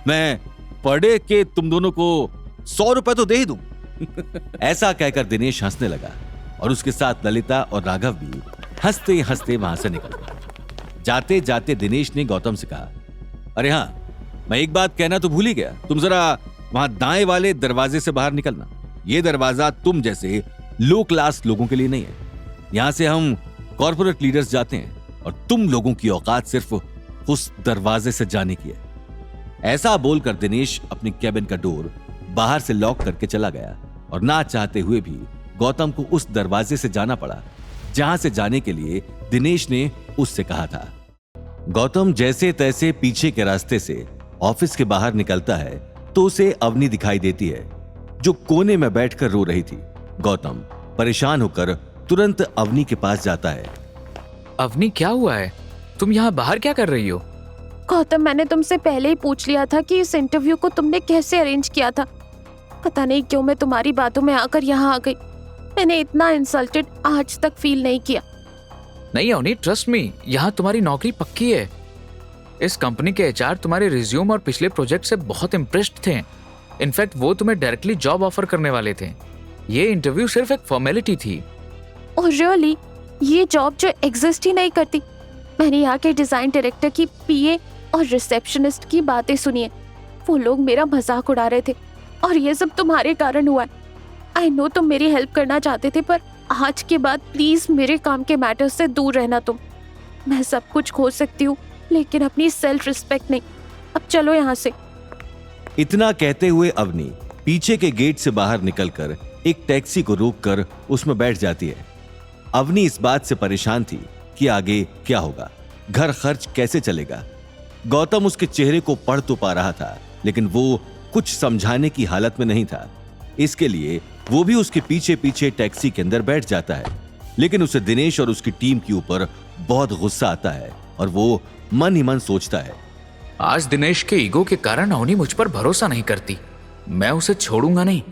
मैं per day के तुम दोनों को 100 रुपए तो दे ही दूं। ऐसा कहकर दिनेश हंसने लगा और उसके साथ ललिता और राघव भी हंसते हंसते वहां से निकल गए। जाते जाते दिनेश ने गौतम से कहा, अरे हाँ, मैं एक बात कहना तो भूल ही गया, तुम जरा वहां दाएं वाले दरवाजे से बाहर निकलना। ये दरवाजा तुम जैसे लो क्लास लोगों के लिए नहीं है। यहां से हम कॉर्पोरेट लीडर्स जाते हैं और तुम लोगों की औकात सिर्फ उस दरवाजे से जाने की है। ऐसा बोलकर दिनेश अपने कैबिन का डोर बाहर से लॉक करके चला गया और ना चाहते हुए भी गौतम को उस दरवाजे से जाना पड़ा जहां से जाने के लिए दिनेश ने उससे कहा था। गौतम जैसे तैसे पीछे के रास्ते से ऑफिस के बाहर निकलता है तो उसे अवनी दिखाई देती है जो कोने में बैठकर रो रही थी। गौतम परेशान होकर तुरंत अवनी के पास जाता है। अवनी, क्या हुआ है? तुम यहाँ बाहर क्या कर रही हो? गौतम, मैंने तुमसे पहले ही पूछ लिया था कि इस इंटरव्यू को तुमने कैसे अरेंज किया था। पता नहीं क्यों मैं तुम्हारी बातों में आकर यहाँ आ गई। मैंने इतना इंसल्टेड आज तक फील नहीं किया। नहीं अवनी, ट्रस्ट मी, यहाँ तुम्हारी नौकरी पक्की है। इस कंपनी के एचआर तुम्हारे रिज्यूम और पिछले प्रोजेक्ट से बहुत इम्प्रेस्ड थे। इनफैक्ट वो तुम्हें डायरेक्टली जॉब ऑफर करने वाले थे। ये इंटरव्यू सिर्फ एक फॉर्मेलिटी थी। Oh really? ये जॉब जो एग्जिस्ट ही नहीं करती। मैंने यहाँ के डिजाइन डायरेक्टर की पीए और रिसेप्शनिस्ट की बातें सुनी है। वो लोग मेरा मजाक उड़ा रहे थे और ये सब तुम्हारे कारण हुआ है। आई नो तुम मेरी हेल्प करना चाहते थे, पर आज के बाद प्लीज मेरे काम के मैटर्स से दूर रहना। तुम, मैं सब कुछ खो सकती हूँ लेकिन अपनी सेल्फ रिस्पेक्ट नहीं। अब चलो यहाँ से। इतना कहते हुए अवनी पीछे के गेट से बाहर निकलकर एक टैक्सी को रोककर उसमें बैठ जाती है। अवनी इस बात से परेशान थी कि आगे क्या होगा, घर खर्च कैसे चलेगा। गौतम उसके चेहरे को पढ़ तो पा रहा था लेकिन वो कुछ समझाने की हालत में नहीं था। इसके लिए वो भी उसके पीछे पीछे टैक्सी के अंदर बैठ जाता है। लेकिन उसे दिनेश और उसकी टीम के ऊपर बहुत गुस्सा आता है और वो मन ही मन सोचता है, आज दिनेश के ईगो के कारण अवनी मुझ पर भरोसा नहीं करती। मैं उसे छोड़ूंगा नहीं।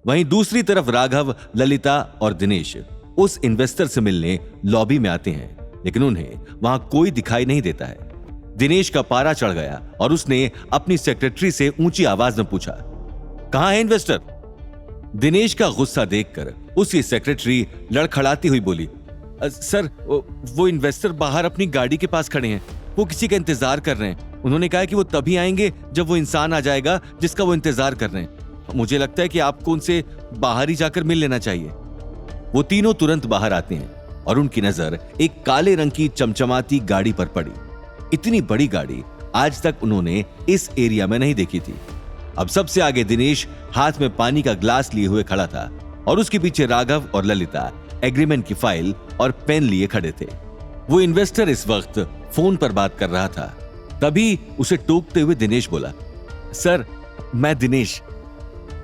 वहीं दूसरी तरफ राघव, ललिता और दिनेश उस इन्वेस्टर से मिलने लॉबी में आते हैं लेकिन उन्हें वहां कोई दिखाई नहीं देता है। दिनेश का पारा चढ़ गया और उसने अपनी सेक्रेटरी से ऊंची आवाज में पूछा, कहां है इन्वेस्टर? दिनेश का गुस्सा देखकर उसकी सेक्रेटरी लड़खड़ाती हुई बोली, सर वो इन्वेस्टर बाहर अपनी गाड़ी के पास खड़े हैं। वो किसी का इंतजार कर रहे हैं। उन्होंने कहा कि वो तभी आएंगे जब वो इंसान आ जाएगा जिसका वो इंतजार कर रहे हैं। मुझे लगता है कि आपको उनसे बाहर ही जाकर मिल लेना चाहिए। वो तीनों तुरंत बाहर आते हैं और उनकी नजर एक काले रंग की चमचमाती गाड़ी पर पड़ी। इतनी बड़ी गाड़ी आज तक उन्होंने इस एरिया में नहीं देखी थी। अब सबसे आगे दिनेश हाथ में पानी का ग्लास लिए हुए खड़ा था और उसके पीछे राघव और ललिता एग्रीमेंट की फाइल और पेन लिए खड़े थे। वो इन्वेस्टर इस वक्त फोन पर बात कर रहा था। तभी उसे टोकते हुए दिनेश बोला, सर मैं दिनेश।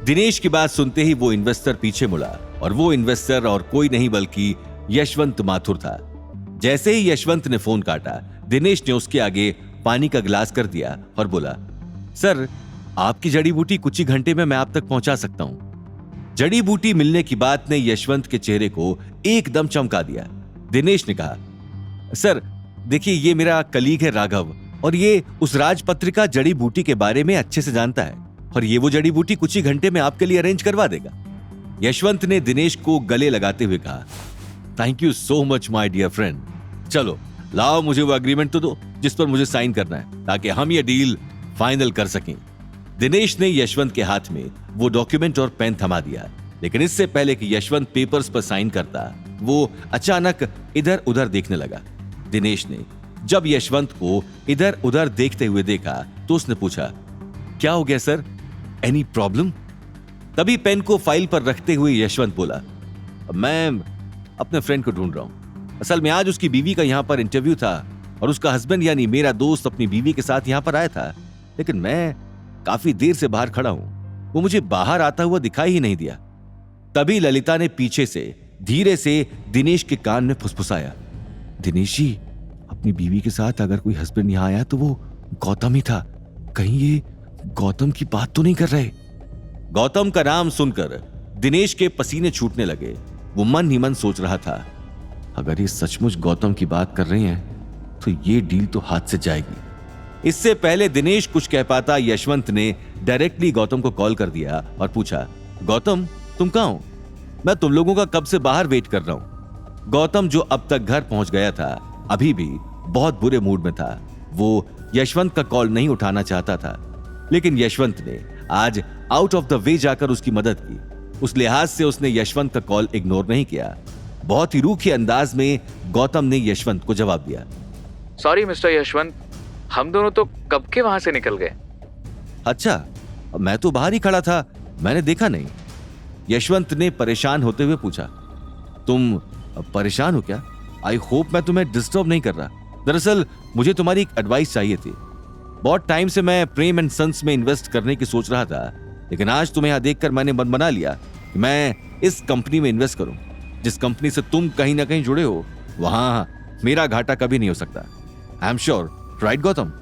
दिनेश की बात सुनते ही वो इन्वेस्टर पीछे मुड़ा और वो इन्वेस्टर और कोई नहीं बल्कि यशवंत माथुर था। जैसे ही यशवंत ने फोन काटा, दिनेश ने उसके आगे पानी का गिलास कर दिया और बोला, सर आपकी जड़ी बूटी कुछ ही घंटे में मैं आप तक पहुंचा सकता हूं। जड़ी बूटी मिलने की बात ने यशवंत के चेहरे को एकदम चमका दिया। दिनेश ने कहा, सर देखिए, ये मेरा कलीग है राघव और ये उस राजपत्रिका जड़ी बूटी के बारे में अच्छे से जानता है और ये वो जड़ी बूटी कुछ ही घंटे में आपके लिए अरेंज करवा देगा। यशवंत ने दिनेश को गले लगाते हुए कहा, thank you so much my dear friend. चलो लाओ मुझे वो एग्रीमेंट तो दो जिस पर मुझे साइन करना है ताकि हम ये डील फाइनल कर सकें। दिनेश ने यशवंत के हाथ में वो डॉक्यूमेंट और पेन थमा दिया लेकिन इससे पहले कि यशवंत पेपर्स पर साइन करता, वो अचानक इधर उधर देखने लगा। दिनेश ने जब यशवंत को इधर उधर देखते हुए देखा तो उसने पूछा, क्या हो गया सर, एनी प्रॉब्लम? तभी पेन को फाइल पर रखते हुए यशवंत बोला, मैं अपने फ्रेंड को ढूंढ रहा हूं। असल में आज उसकी बीवी का यहां पर इंटरव्यू था और उसका हस्बैंड यानी मेरा दोस्त अपनी बीवी के साथ यहां पर आया था लेकिन मैं काफी देर से बाहर खड़ा हूं। वो मुझे बाहर आता हुआ दिखाई ही नहीं दिया। तभी ललिता ने पीछे से धीरे से दिनेश के कान में फुसफुसाया, दिनेश जी, अपनी बीवी के साथ अगर कोई हस्बैंड यहां आया तो वो गौतम ही था। कहीं ये गौतम की बात तो नहीं कर रहे? गौतम का नाम सुनकर दिनेश के पसीने छूटने लगे। वो मन ही मन सोच रहा था, अगर ये सचमुच गौतम की बात कर रहे हैं तो ये डील तो हाथ से जाएगी। इससे पहले दिनेश कुछ कह पाता, यशवंत ने डायरेक्टली गौतम को कॉल कर दिया और पूछा, गौतम तुम कहाँ हो? मैं तुम लोगों का कब से बाहर वेट कर रहा हूं। गौतम जो अब तक घर पहुंच गया था, अभी भी बहुत बुरे मूड में था। वो यशवंत का कॉल नहीं उठाना चाहता था, लेकिन यशवंत ने आज आउट ऑफ द वे जाकर उसकी मदद की। उस लिहाज से उसने यशवंत का कॉल इग्नोर नहीं किया। बहुत ही रूखे अंदाज में गौतम ने यशवंत को जवाब दिया, सॉरी मिस्टर यशवंत, हम दोनों तो कब के वहां से निकल गए। अच्छा, मैं तो बाहर ही खड़ा था, मैंने देखा नहीं। यशवंत ने परेशान होते हुए पूछा, तुम परेशान हो क्या? आई होप मैं तुम्हें डिस्टर्ब नहीं कर रहा। दरअसल मुझे तुम्हारी एक एडवाइस चाहिए थी। बहुत टाइम से मैं प्रेम एंड सन्स में इन्वेस्ट करने की सोच रहा था, लेकिन आज तुम्हें यहां देखकर मैंने मन बना लिया कि मैं इस कंपनी में इन्वेस्ट करूं। जिस कंपनी से तुम कहीं ना कहीं जुड़े हो, वहां मेरा घाटा कभी नहीं हो सकता। I am sure, right Gautam?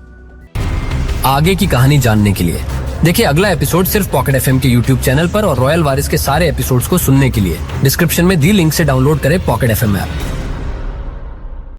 आगे की कहानी जानने के लिए देखिए अगला एपिसोड सिर्फ पॉकेट एफएम के यूट्यूब चैनल पर और रॉयल वारिस के सारे एपिसोड्स को सुनने के लिए डिस्क्रिप्शन में दी लिंक से डाउनलोड करें पॉकेट एफएम ऐप।